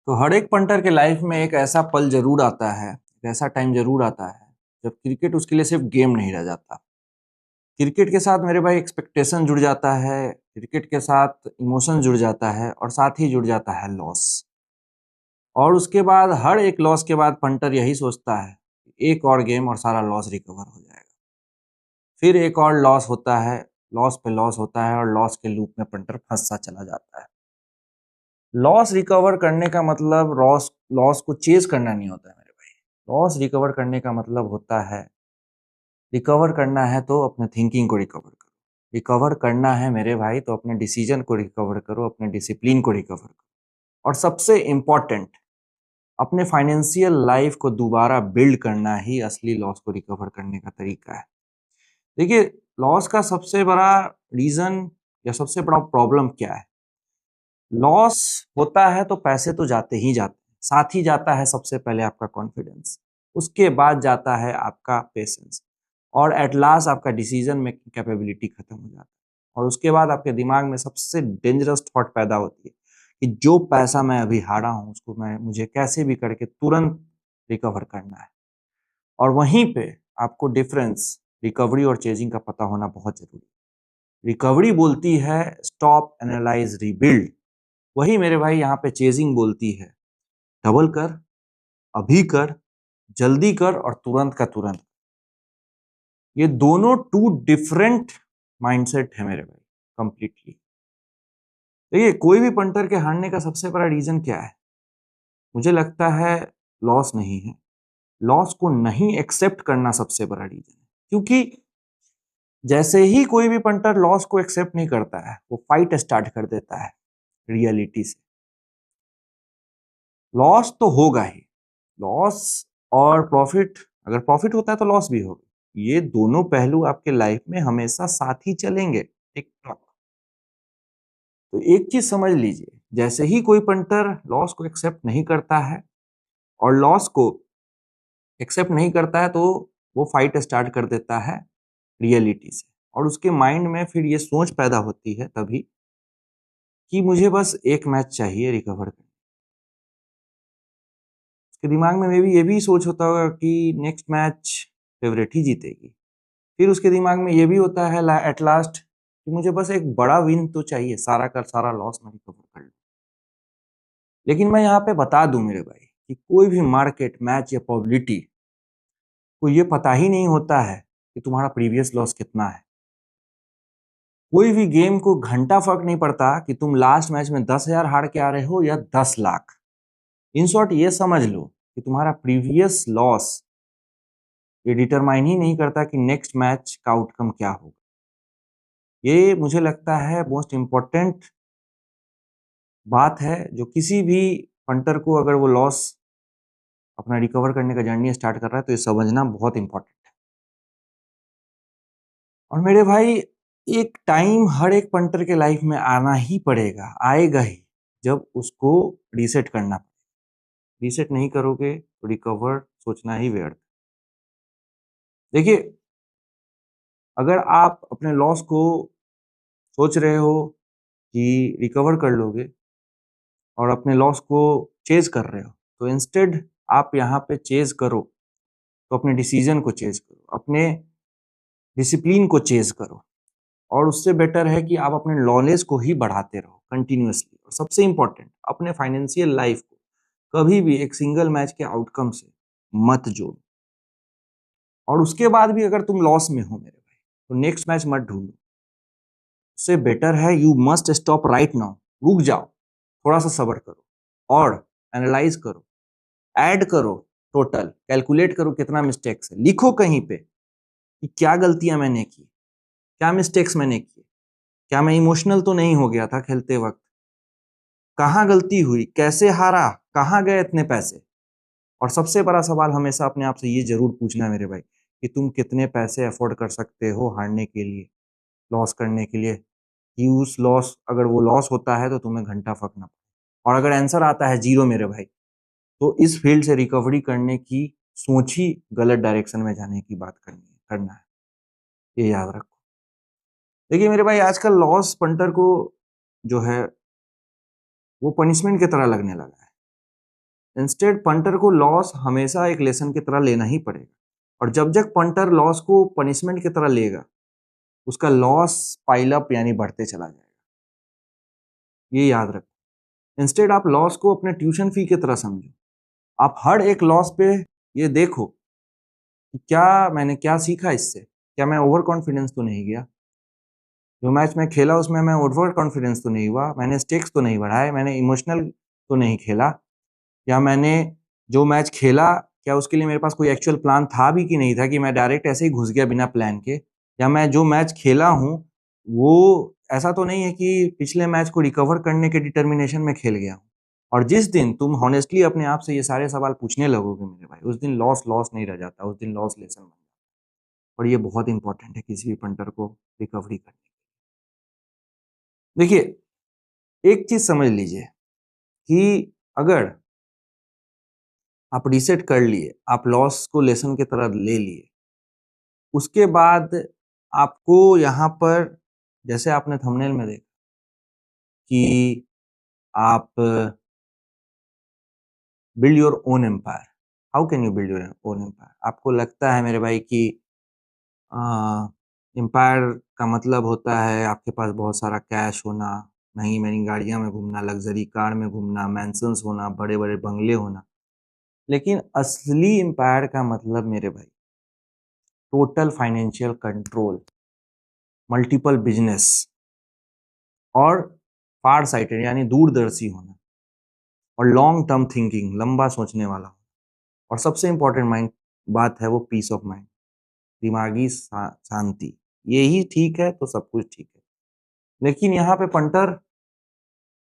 तो हर एक पंटर के लाइफ में एक ऐसा पल जरूर आता है, एक ऐसा टाइम जरूर आता है जब क्रिकेट उसके लिए सिर्फ गेम नहीं रह जाता। क्रिकेट के साथ मेरे भाई एक्सपेक्टेशन जुड़ जाता है, क्रिकेट के साथ इमोशन जुड़ जाता है और साथ ही जुड़ जाता है लॉस। और उसके बाद हर एक लॉस के बाद पंटर यही सोचता है कि एक और गेम और सारा लॉस रिकवर हो जाएगा। फिर एक और लॉस होता है, लॉस पे लॉस होता है और लॉस के लूप में पंटर फंसता चला जाता है। लॉस रिकवर करने का मतलब लॉस लॉस को चेज करना नहीं होता है मेरे भाई। लॉस रिकवर करने का मतलब होता है, रिकवर करना है तो अपने थिंकिंग को रिकवर करो। रिकवर करना है मेरे भाई तो अपने डिसीजन को रिकवर करो, अपने डिसिप्लिन को रिकवर करो। और सबसे इम्पॉर्टेंट, अपने फाइनेंशियल लाइफ को दोबारा बिल्ड करना ही असली लॉस को रिकवर करने का तरीका है। देखिए, लॉस का सबसे बड़ा रीजन या सबसे बड़ा प्रॉब्लम क्या है? लॉस होता है तो पैसे तो जाते ही जाते हैं, साथ ही जाता है सबसे पहले आपका कॉन्फिडेंस, उसके बाद जाता है आपका पेशेंस और एट लास्ट आपका डिसीजन मेकिंग कैपेबिलिटी खत्म हो जाता है। और उसके बाद आपके दिमाग में सबसे डेंजरस थॉट पैदा होती है कि जो पैसा मैं अभी हारा हूं उसको मुझे कैसे भी करके तुरंत रिकवर करना है। और वहीं पे आपको डिफरेंस रिकवरी और चेजिंग का पता होना बहुत जरूरी है। रिकवरी बोलती है स्टॉप, एनालाइज, रीबिल्ड। वही मेरे भाई यहाँ पे चेजिंग बोलती है डबल कर, अभी कर, जल्दी कर और तुरंत का तुरंत। ये दोनों टू डिफरेंट माइंडसेट है मेरे भाई, कंप्लीटली। देखिए, कोई भी पंटर के हारने का सबसे बड़ा रीजन क्या है? मुझे लगता है लॉस नहीं है, लॉस को नहीं एक्सेप्ट करना सबसे बड़ा रीजन है। क्योंकि जैसे ही कोई भी पंटर लॉस को एक्सेप्ट नहीं करता है, वो फाइट स्टार्ट कर देता है रियलिटी से। लॉस तो होगा ही, लॉस और प्रॉफिट, अगर प्रॉफिट होता है तो लॉस भी होगा। ये दोनों पहलू आपके लाइफ में हमेशा साथ ही चलेंगे। Tick tock. तो एक चीज समझ लीजिए, जैसे ही कोई पंटर लॉस को एक्सेप्ट नहीं करता है और लॉस को एक्सेप्ट नहीं करता है, तो वो फाइट स्टार्ट कर देता है रियलिटी से। और उसके माइंड में फिर ये सोच पैदा होती है तभी कि मुझे बस एक मैच चाहिए रिकवर करने। उसके दिमाग में मे भी ये भी सोच होता होगा कि नेक्स्ट मैच फेवरेट ही जीतेगी। फिर उसके दिमाग में ये भी होता है एट लास्ट कि मुझे बस एक बड़ा विन तो चाहिए, सारा का सारा लॉस मैं रिकवर कर लूं। लेकिन मैं यहाँ पे बता दूं मेरे भाई कि कोई भी मार्केट, मैच या प्रोबेबिलिटी को ये पता ही नहीं होता है कि तुम्हारा प्रीवियस लॉस कितना है। कोई भी गेम को घंटा फर्क नहीं पड़ता कि तुम लास्ट मैच में 10,000 हार के आ रहे हो या 10 लाख। इन शॉर्ट ये समझ लो कि तुम्हारा प्रीवियस लॉस ये डिटरमाइन ही नहीं करता कि नेक्स्ट मैच का आउटकम क्या होगा। ये मुझे लगता है मोस्ट इम्पोर्टेंट बात है, जो किसी भी पंटर को, अगर वो लॉस अपना रिकवर करने का जर्नी स्टार्ट कर रहा है, तो ये समझना बहुत इंपॉर्टेंट है। और मेरे भाई, एक टाइम हर एक पंटर के लाइफ में आना ही पड़ेगा, आएगा ही, जब उसको रीसेट करना पड़ेगा। रीसेट नहीं करोगे तो रिकवर सोचना ही व्यर्थ। देखिए, अगर आप अपने लॉस को सोच रहे हो कि रिकवर कर लोगे और अपने लॉस को चेज कर रहे हो, तो इंस्टेड आप यहाँ पे चेज करो, तो अपने डिसीजन को चेज करो, अपने डिसिप्लिन को चेज करो। और उससे बेटर है कि आप अपने नॉलेज को ही बढ़ाते रहो कंटिन्यूअसली। और सबसे इंपॉर्टेंट, अपने फाइनेंशियल लाइफ को कभी भी एक सिंगल मैच के आउटकम से मत जोड़ो। और उसके बाद भी अगर तुम लॉस में हो मेरे भाई, तो नेक्स्ट मैच मत ढूंढो। उससे बेटर है you must stop right now. रुक जाओ, थोड़ा सा सब्र करो और एनालाइज करो, ऐड करो, टोटल कैलकुलेट करो कितना मिस्टेक्स है, लिखो कहीं पे कि क्या गलतियां मैंने की, क्या मिस्टेक्स मैंने की, क्या मैं इमोशनल तो नहीं हो गया था खेलते वक्त, कहाँ गलती हुई, कैसे हारा, कहाँ गए इतने पैसे। और सबसे बड़ा सवाल हमेशा अपने आप से ये जरूर पूछना है मेरे भाई कि तुम कितने पैसे अफोर्ड कर सकते हो हारने के लिए, लॉस करने के लिए, कि उस लॉस, अगर वो लॉस होता है तो तुम्हें घंटा फकना पड़े। और अगर आंसर आता है जीरो मेरे भाई, तो इस फील्ड से रिकवरी करने की सोच ही गलत डायरेक्शन में जाने की बात करना है। ये याद रखो। देखिए मेरे भाई, आजकल लॉस पंटर को जो है वो पनिशमेंट की तरह लगने लगा है। इंस्टेड पंटर को लॉस हमेशा एक लेसन की तरह लेना ही पड़ेगा, और जब जब पंटर लॉस को पनिशमेंट की तरह लेगा उसका लॉस पाइल अप यानी बढ़ते चला जाएगा। ये याद रखो। इंस्टेड आप लॉस को अपने ट्यूशन फी की तरह समझो। आप हर एक लॉस पे ये देखो कि क्या मैंने क्या सीखा इससे, क्या मैं ओवर कॉन्फिडेंस तो नहीं गया, जो मैच मैं खेला उसमें मैं ओवर कॉन्फिडेंस तो नहीं हुआ, मैंने स्टेक्स तो नहीं बढ़ाए, मैंने इमोशनल तो नहीं खेला, या मैंने जो मैच खेला क्या उसके लिए मेरे पास कोई एक्चुअल प्लान था भी कि नहीं था कि मैं डायरेक्ट ऐसे ही घुस गया बिना प्लान के, या मैं जो मैच खेला हूँ वो ऐसा तो नहीं है कि पिछले मैच को रिकवर करने के डिटर्मिनेशन में खेल गया हूँ। और जिस दिन तुम हॉनेस्टली अपने आप से ये सारे सवाल पूछने लगोगे मेरे भाई, उस दिन लॉस लॉस नहीं रह जाता, उस दिन लॉस लेसन बन जाता। और ये बहुत इंपॉर्टेंट है किसी भी पंटर को रिकवरी करने। देखिए, एक चीज समझ लीजिए कि अगर आप रीसेट कर लिए, आप लॉस को लेसन की तरह ले लिए, उसके बाद आपको यहाँ पर, जैसे आपने थंबनेल में देखा कि आप build your own empire. How can you build your own empire? आपको लगता है मेरे भाई कि एम्पायर का मतलब होता है आपके पास बहुत सारा कैश होना, महंगी महंगी गाड़ियां में घूमना, लग्जरी कार में घूमना, मैंसन्स होना, बड़े बड़े बंगले होना। लेकिन असली एम्पायर का मतलब मेरे भाई total financial control, multiple business, और फार साइटेड यानी दूरदर्शी होना, और लॉन्ग टर्म थिंकिंग, लंबा सोचने वाला होना, और सबसे इंपॉर्टेंट माइंड बात है वो पीस ऑफ माइंड, दिमागी शांति। यही ठीक है तो सब कुछ ठीक है। लेकिन यहाँ पे पंटर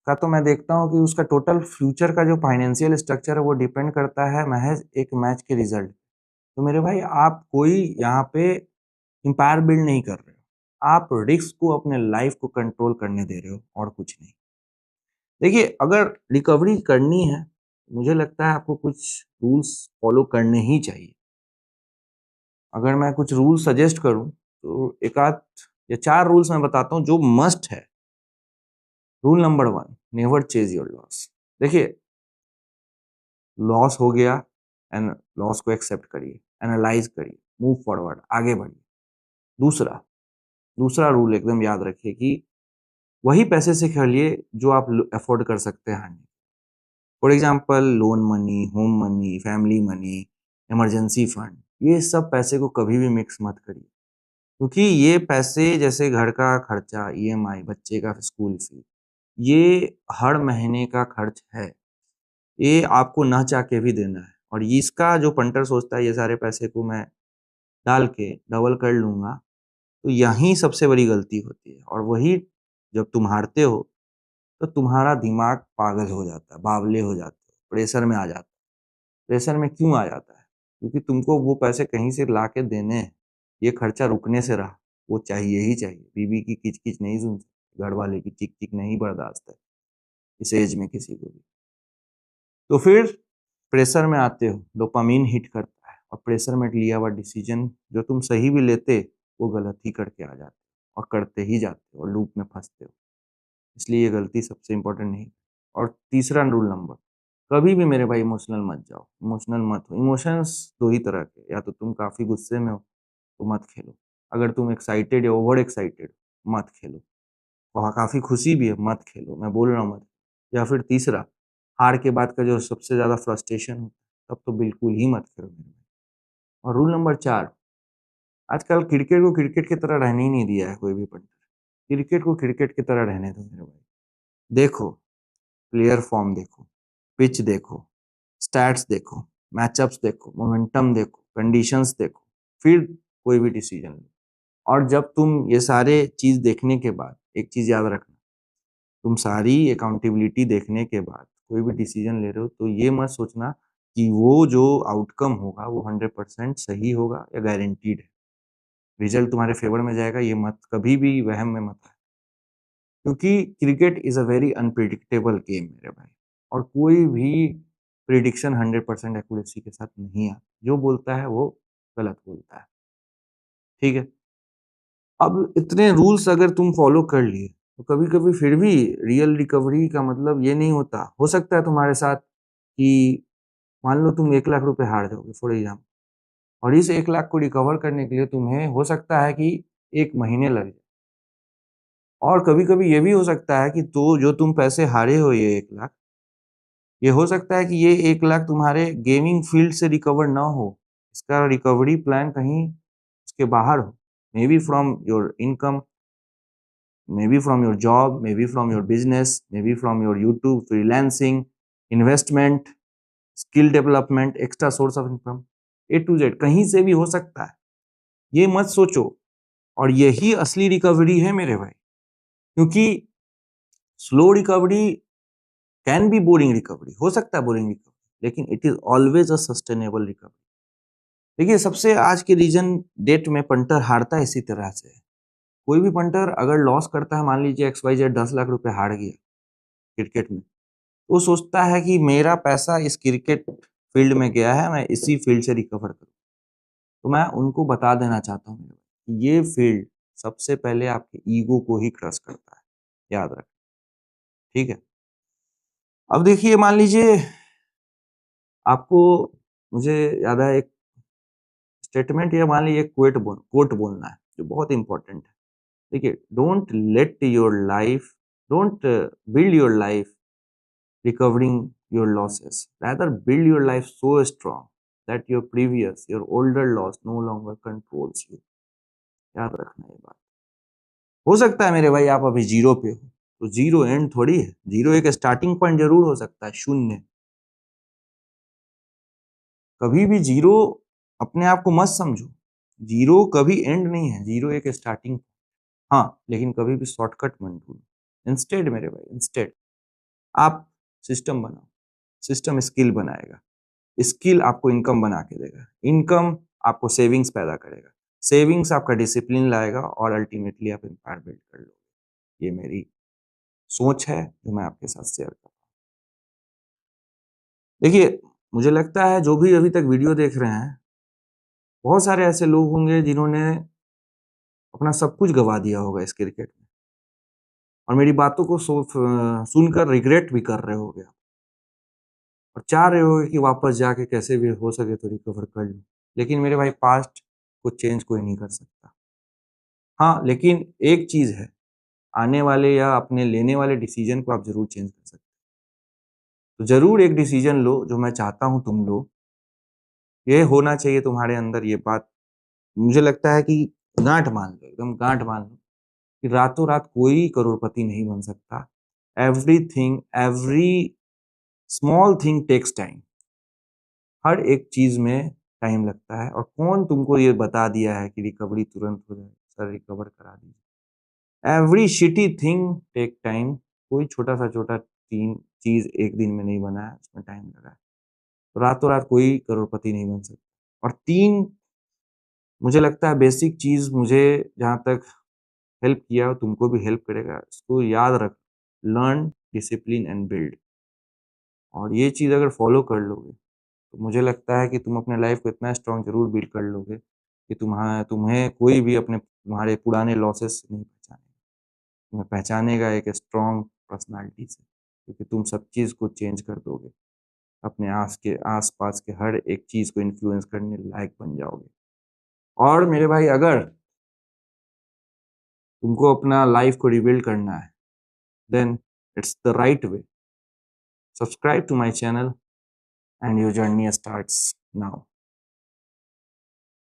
का तो मैं देखता हूँ कि उसका टोटल फ्यूचर का जो फाइनेंशियल स्ट्रक्चर है वो डिपेंड करता है महज एक मैच के रिजल्ट। तो मेरे भाई आप कोई यहाँ पे एम्पायर बिल्ड नहीं कर रहे हो, आप रिस्क को अपने लाइफ को कंट्रोल करने दे रहे हो और कुछ नहीं। देखिए, अगर रिकवरी करनी है मुझे लगता है आपको कुछ रूल्स फॉलो करने ही चाहिए। अगर मैं कुछ रूल्स सजेस्ट करूं तो एक आध या चार रूल्स मैं बताता हूं जो मस्ट है। Rule number 1, never chase your loss. देखिए, लॉस हो गया एंड लॉस को एक्सेप्ट करिए, एनालाइज करिए, मूव फॉरवर्ड, आगे बढ़िए। दूसरा दूसरा रूल एकदम याद रखिए कि वही पैसे से खेलिए जो आप अफोर्ड कर सकते हैं। For example loan money, home money, family money, emergency fund, ये सब पैसे को कभी भी मिक्स मत करिए, क्योंकि ये पैसे जैसे घर का खर्चा, ईएमआई, बच्चे का स्कूल फी, ये हर महीने का खर्च है, ये आपको ना चाह के भी देना है। और इसका जो पंटर सोचता है ये सारे पैसे को मैं डाल के डबल कर लूंगा, तो यही सबसे बड़ी गलती होती है। और वही जब तुम हारते हो तो तुम्हारा दिमाग पागल हो जाता है, बावले हो जाते हो, प्रेशर में आ जाता है। प्रेशर में क्यों आ जाता है? क्योंकि तुमको वो पैसे कहीं से ला के देने हैं, ये खर्चा रुकने से रहा, वो चाहिए ही चाहिए। बीवी की किच-किच नहीं सुन सकते, घर वाले की चिक-चिक नहीं बर्दाश्त है इस एज में किसी को भी। तो फिर प्रेशर में आते हो, डोपामीन हिट करता है, और प्रेशर में लिया हुआ डिसीजन जो तुम सही भी लेते वो गलत ही करके आ जाते हो, और करते ही जाते हो और लूप में फंसते हो। इसलिए ये गलती सबसे इंपॉर्टेंट नहीं। और तीसरा रूल नंबर, कभी भी मेरे भाई इमोशनल मत जाओ, इमोशनल मत हो। इमोशंस दो ही तरह के, या तो तुम काफी गुस्से में हो तो मत खेलो, अगर तुम एक्साइटेड या ओवर एक्साइटेड मत खेलो, वहाँ काफी खुशी भी है मत खेलो, मैं बोल रहा हूँ मत। या फिर तीसरा, हार के बाद का जो सबसे ज्यादा फ्रस्ट्रेशन होता है तब तो बिल्कुल ही मत खेलो मेरे भाई। और रूल नंबर 4, आजकल क्रिकेट को क्रिकेट की तरह रहने ही नहीं दिया है कोई भी पंडित। क्रिकेट को क्रिकेट की तरह रहने दो मेरे भाई। देखो, प्लेयर फॉर्म देखो, पिच देखो, स्टैट्स देखो, मैचअप्स देखो, मोमेंटम देखो, कंडीशंस देखो, फिर कोई भी डिसीजन लो। और जब तुम ये सारे चीज देखने के बाद एक चीज याद रखना, तुम सारी अकाउंटेबिलिटी देखने के बाद कोई भी डिसीजन ले रहे हो तो ये मत सोचना कि वो जो आउटकम होगा वो 100% सही होगा या गारंटीड है, रिजल्ट तुम्हारे फेवर में जाएगा, ये मत कभी भी वहम में मत आए। क्योंकि cricket is a very unpredictable game मेरे भाई, और कोई भी प्रिडिक्शन 100% एक्यूरेसी के साथ नहीं आता, जो बोलता है वो गलत बोलता है। ठीक है, अब इतने रूल्स अगर तुम फॉलो कर लिए तो कभी कभी फिर भी रियल रिकवरी का मतलब ये नहीं होता। हो सकता है तुम्हारे साथ कि मान लो तुम 1 लाख रुपए हार जाओगे फॉर एग्जाम्पल, और इस 1 लाख को रिकवर करने के लिए तुम्हें हो सकता है कि 1 महीने लग जाए, और कभी कभी ये भी हो सकता है कि तो जो तुम पैसे हारे हो ये 1 लाख, ये हो सकता है कि ये 1 लाख तुम्हारे गेमिंग फील्ड से रिकवर ना हो, इसका रिकवरी प्लान कहीं उसके बाहर हो, may be from your income, may be from your job, may be from your business, may be from your YouTube, freelancing, investment, skill development, extra source of income, A to Z कहीं से भी हो सकता है। ये मत सोचो, और यही असली रिकवरी है मेरे भाई, क्योंकि slow recovery can be boring recovery, हो सकता है बोरिंग रिकवरी, लेकिन it is always a sustainable recovery. देखिए, सबसे आज के रीजन डेट में पंटर हारता है इसी तरह से। कोई भी पंटर अगर लॉस करता है, मान लीजिए XYZ 10 लाख रुपए हार गया क्रिकेट में, वो सोचता है कि मेरा पैसा इस क्रिकेट फील्ड में गया है, मैं इसी फील्ड से रिकवर करूँ। तो मैं उनको बता देना चाहता हूँ कि ये फील्ड सबसे पहले आपके ईगो को ही क्रश करता है, याद रखें, ठीक है। अब देखिए, मान लीजिए आपको, मुझे याद है एक स्टेटमेंट, या मान लीजिए कोट बोलना है जो बहुत इंपॉर्टेंट है। देखिए, don't build your life recovering your losses. Rather, build your life so strong that your older loss no longer controls you. याद रखना ये बात। हो सकता है मेरे भाई आप अभी जीरो पे हो, तो जीरो एंड थोड़ी है, जीरो एक स्टार्टिंग पॉइंट जरूर हो सकता है, शून्य। कभी भी जीरो अपने आप को मत समझो, जीरो कभी एंड नहीं है, जीरो एक स्टार्टिंग। हाँ, लेकिन कभी भी शॉर्टकट मत ढूंढो। इंस्टेड मेरे भाई, इंस्टेड आप सिस्टम बनाओ, सिस्टम स्किल बनाएगा, स्किल आपको इनकम बना के देगा, इनकम आपको सेविंग्स पैदा करेगा, सेविंग्स आपका डिसिप्लिन लाएगा, और अल्टीमेटली आप एम्पायर बिल्ड कर लोगे। ये मेरी सोच है जो मैं आपके साथ शेयर कर रहा हूँ। देखिए, मुझे लगता है जो भी अभी तक वीडियो देख रहे हैं, बहुत सारे ऐसे लोग होंगे जिन्होंने अपना सब कुछ गवा दिया होगा इस क्रिकेट में, और मेरी बातों को सुनकर रिग्रेट भी कर रहे होगे, और चाह रहे होगे कि वापस जाके कैसे भी हो सके तो रिकवर कर लो। लेकिन मेरे भाई, पास्ट को चेंज कोई नहीं कर सकता। हाँ, लेकिन एक चीज है, आने वाले या अपने लेने वाले डिसीजन को आप जरूर चेंज कर सकते हो। तो जरूर एक डिसीजन लो जो मैं चाहता हूं तुम लो। ये होना चाहिए तुम्हारे अंदर, ये बात मुझे लगता है कि गांठ मान लो, एकदम गांठ मान लो कि रातों रात कोई करोड़पति नहीं बन सकता। Every small thing takes time. हर एक चीज में टाइम लगता है, और कौन तुमको ये बता दिया है कि रिकवरी तुरंत हो जाए, सर रिकवर करा दीजिए। Every shitty thing take time. कोई छोटा सा छोटा तीन चीज एक दिन में नहीं बना है, उसमें टाइम लगा है। तो रातों रात कोई करोड़पति नहीं बन सकता। और तीन, मुझे लगता है बेसिक चीज, मुझे जहां तक हेल्प किया और तुमको भी हेल्प करेगा, इसको याद रख। Learn, discipline and build. और ये चीज अगर फॉलो कर लोगे, तो मुझे लगता है कि तुम अपने लाइफ को इतना स्ट्रांग जरूर बिल्ड कर लोगे कि तुम्हें कोई भी अपने तुम्हारे पुराने लॉसेस से नहीं पहचानेगा। तुम्हें पहचानेगा एक स्ट्रांग पर्सनालिटी से, क्योंकि तुम सब चीज़ को चेंज कर दोगे, अपने आस पास के हर एक चीज़ को इन्फ्लुएंस करने लायक बन जाओगे। और मेरे भाई, अगर तुमको अपना लाइफ को रिबिल्ड करना है, then it's the right way. Subscribe to my channel and your journey starts now.